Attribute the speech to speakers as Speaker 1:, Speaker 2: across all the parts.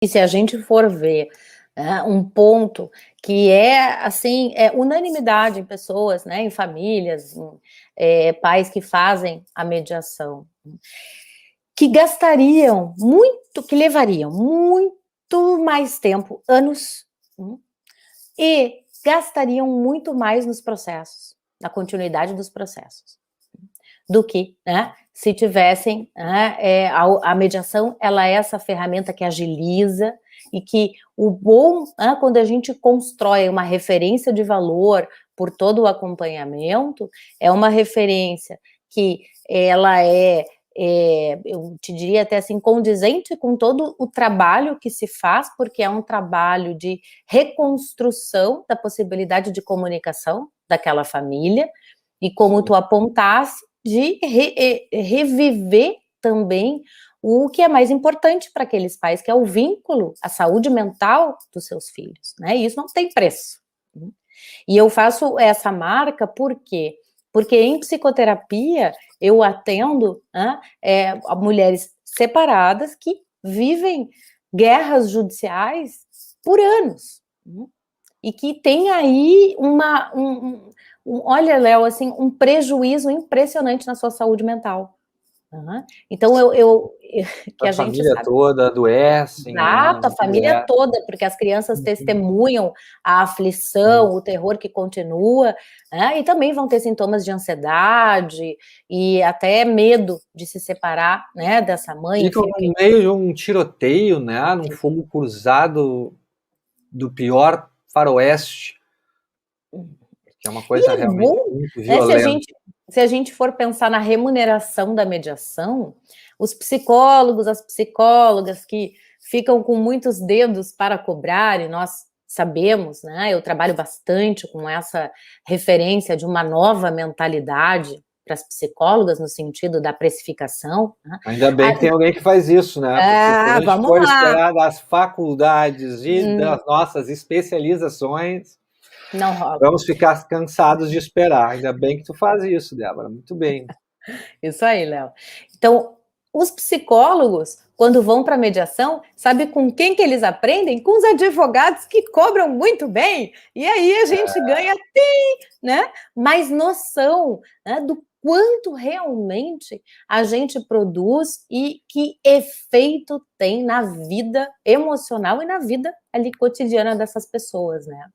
Speaker 1: E se a gente for ver, um ponto que é, assim, é unanimidade em pessoas, né, em famílias, em pais que fazem a mediação, que gastariam muito, que levariam muito mais tempo, anos, e gastariam muito mais nos processos, na continuidade dos processos, do que, né, se tivessem, a mediação, ela é essa ferramenta que agiliza e que o bom, quando a gente constrói uma referência de valor por todo o acompanhamento, é uma referência que ela eu te diria até assim, condizente com todo o trabalho que se faz, porque é um trabalho de reconstrução da possibilidade de comunicação daquela família, e como tu apontaste, de reviver também o que é mais importante para aqueles pais, que é o vínculo, a saúde mental dos seus filhos, né, e isso não tem preço. E eu faço essa marca, por quê? Porque em psicoterapia eu atendo, a mulheres separadas que vivem guerras judiciais por anos, e que tem aí olha, Léo, assim, um prejuízo impressionante na sua saúde mental. Então que
Speaker 2: A
Speaker 1: a gente
Speaker 2: família
Speaker 1: sabe.
Speaker 2: toda adoece, né?
Speaker 1: Exato, a família toda, porque as crianças testemunham a aflição, o terror que continua, e também vão ter sintomas de ansiedade e até medo de se separar, né, dessa mãe,
Speaker 2: Ficam
Speaker 1: enfim.
Speaker 2: no meio de um tiroteio, né, num fogo cruzado do pior faroeste, que é uma
Speaker 1: E
Speaker 2: coisa
Speaker 1: é
Speaker 2: realmente
Speaker 1: bom,
Speaker 2: muito
Speaker 1: né,
Speaker 2: violenta.
Speaker 1: se a gente for pensar na remuneração da mediação, os psicólogos, as psicólogas que ficam com muitos dedos para cobrar, e nós sabemos, né, eu trabalho bastante com essa referência de uma nova mentalidade para as psicólogas, no sentido da precificação, né.
Speaker 2: Ainda bem que tem alguém que faz isso, né, porque se a gente
Speaker 1: Vamos
Speaker 2: for
Speaker 1: lá.
Speaker 2: esperar das faculdades e das nossas especializações,
Speaker 1: Não rola.
Speaker 2: vamos ficar cansados de esperar. Ainda bem que tu faz isso, Débora, muito bem.
Speaker 1: Isso aí, Léo. Então, os psicólogos, quando vão para a mediação, sabe com quem que eles aprendem? Com os advogados que cobram muito bem. E aí a gente ganha, né, mais noção, né, do quanto realmente a gente produz e que efeito tem na vida emocional e na vida ali cotidiana dessas pessoas, né?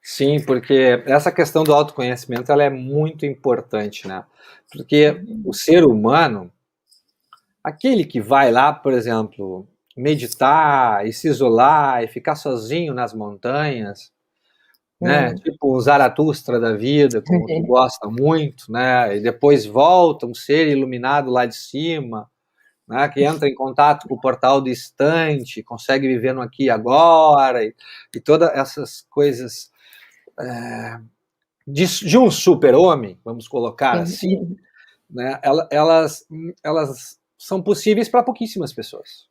Speaker 2: Sim, porque essa questão do autoconhecimento ela é muito importante, né? Porque o ser humano, aquele que vai lá, por exemplo, meditar e se isolar e ficar sozinho nas montanhas, né? Tipo o Zaratustra da vida, como tu gosta muito, né? E depois volta um ser iluminado lá de cima, né? Que entra em contato com o portal do instante, consegue viver no aqui e agora, e todas essas coisas de um super-homem, vamos colocar assim, né? Elas são possíveis para pouquíssimas pessoas.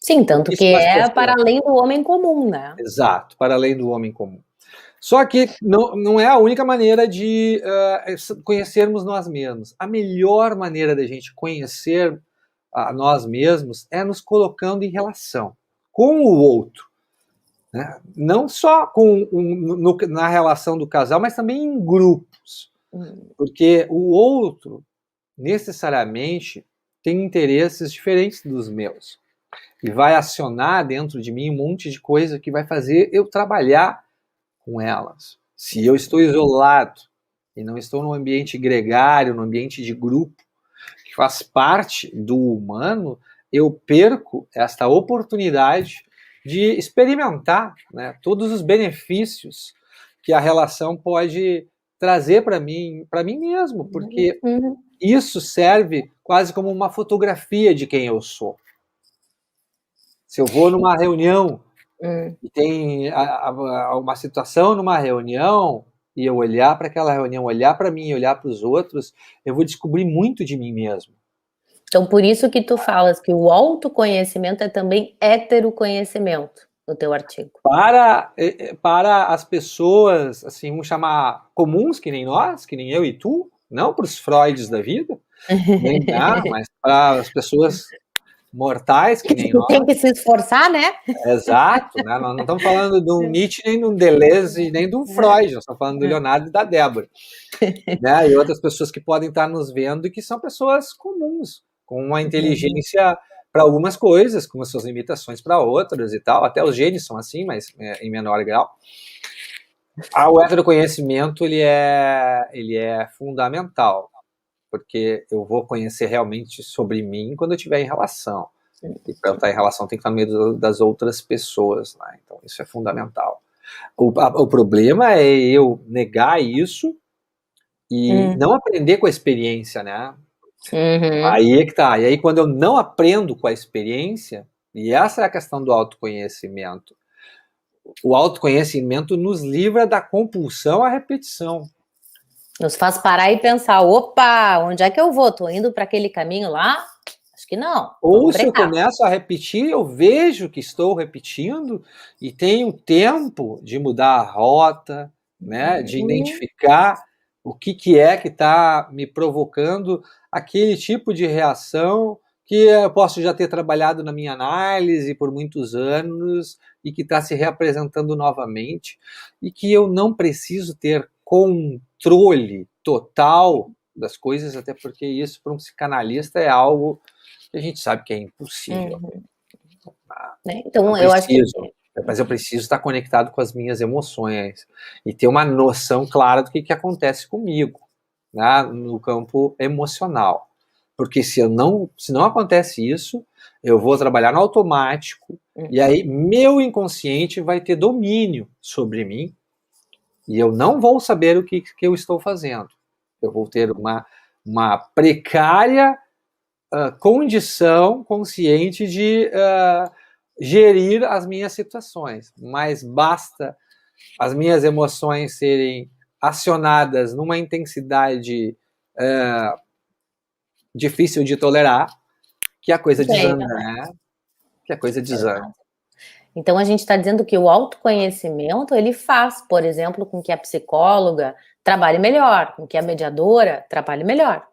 Speaker 1: Sim, tanto que
Speaker 2: Pouquíssimas
Speaker 1: é para
Speaker 2: pessoas.
Speaker 1: além do homem comum, né?
Speaker 2: Exato, para além do homem comum. Só que não é a única maneira de conhecermos nós mesmos. A melhor maneira da gente conhecer a nós mesmos é nos colocando em relação com o outro. Né? Não só na relação do casal, mas também em grupos. Porque o outro, necessariamente, tem interesses diferentes dos meus. E vai acionar dentro de mim um monte de coisa que vai fazer eu trabalhar com elas. Se eu estou isolado e não estou num ambiente gregário, num ambiente de grupo, que faz parte do humano, eu perco esta oportunidade de experimentar, né, todos os benefícios que a relação pode trazer para mim mesmo, porque isso serve quase como uma fotografia de quem eu sou. Se eu vou numa reunião e tem uma situação numa reunião e eu olhar para aquela reunião, olhar para mim, olhar para os outros, eu vou descobrir muito de mim mesmo.
Speaker 1: Então, por isso que tu falas que o autoconhecimento é também heteroconhecimento, no teu artigo.
Speaker 2: Para as pessoas, assim, vamos chamar comuns, que nem nós, que nem eu e tu, não para os Freuds da vida, mas para as pessoas mortais, que nem
Speaker 1: Tu tem
Speaker 2: nós.
Speaker 1: que se esforçar, né?
Speaker 2: Exato, né? Nós não estamos falando de um Nietzsche, nem de um Deleuze, nem de um Freud, nós estamos falando do Leonardo e da Débora, né? E outras pessoas que podem estar nos vendo e que são pessoas comuns, com uma inteligência para algumas coisas, com as suas limitações para outras e tal. Até os gênios são assim, mas em menor grau. O heteroconhecimento, ele é fundamental, porque eu vou conhecer realmente sobre mim quando eu estiver em relação. E para estar em relação tem que estar no meio das outras pessoas, né? Então isso é fundamental. O problema é eu negar isso e não aprender com a experiência, né? Aí é que tá. E aí quando eu não aprendo com a experiência, e essa é a questão do autoconhecimento, o autoconhecimento nos livra da compulsão à repetição.
Speaker 1: Nos faz parar e pensar, opa, onde é que eu vou? Tô indo para aquele caminho lá? Acho que não.
Speaker 2: Ou se eu começo a repetir, eu vejo que estou repetindo e tenho tempo de mudar a rota, né, de identificar o que é que está me provocando aquele tipo de reação que eu posso já ter trabalhado na minha análise por muitos anos e que está se reapresentando novamente e que eu não preciso ter controle total das coisas, até porque isso para um psicanalista é algo que a gente sabe que é impossível.
Speaker 1: Então, eu acho que...
Speaker 2: Mas eu preciso estar conectado com as minhas emoções e ter uma noção clara do que acontece comigo, né, no campo emocional. Porque se não acontece isso, eu vou trabalhar no automático e aí meu inconsciente vai ter domínio sobre mim e eu não vou saber o que eu estou fazendo. Eu vou ter uma precária condição consciente de gerir as minhas situações, mas basta as minhas emoções serem acionadas numa intensidade difícil de tolerar, que a coisa desanda, né? Que a coisa desanda.
Speaker 1: Então a gente está dizendo que o autoconhecimento ele faz, por exemplo, com que a psicóloga trabalhe melhor, com que a mediadora trabalhe melhor.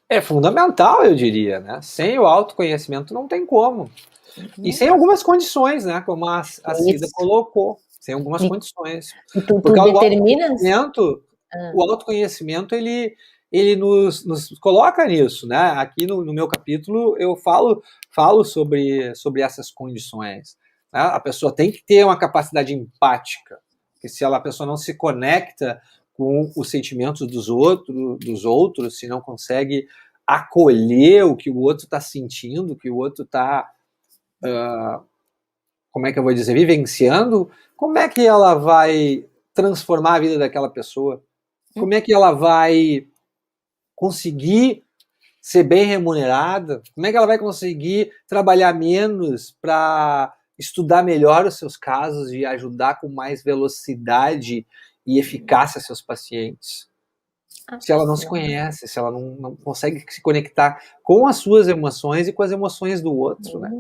Speaker 2: É fundamental, eu diria, né? Sem o autoconhecimento não tem como. E sem algumas condições, né? Como a Cida colocou, sem algumas condições. Porque o autoconhecimento ele nos coloca nisso, né? Aqui no meu capítulo eu falo sobre essas condições. Né? A pessoa tem que ter uma capacidade empática, porque se a pessoa não se conecta com os sentimentos dos outros, se não consegue acolher o que o outro está sentindo, o que o outro está, como é que eu vou dizer, vivenciando, como é que ela vai transformar a vida daquela pessoa? Como é que ela vai conseguir ser bem remunerada? Como é que ela vai conseguir trabalhar menos para estudar melhor os seus casos e ajudar com mais velocidade e eficácia seus pacientes? Se ela não se conhece, se ela não consegue se conectar com as suas emoções e com as emoções do outro, né?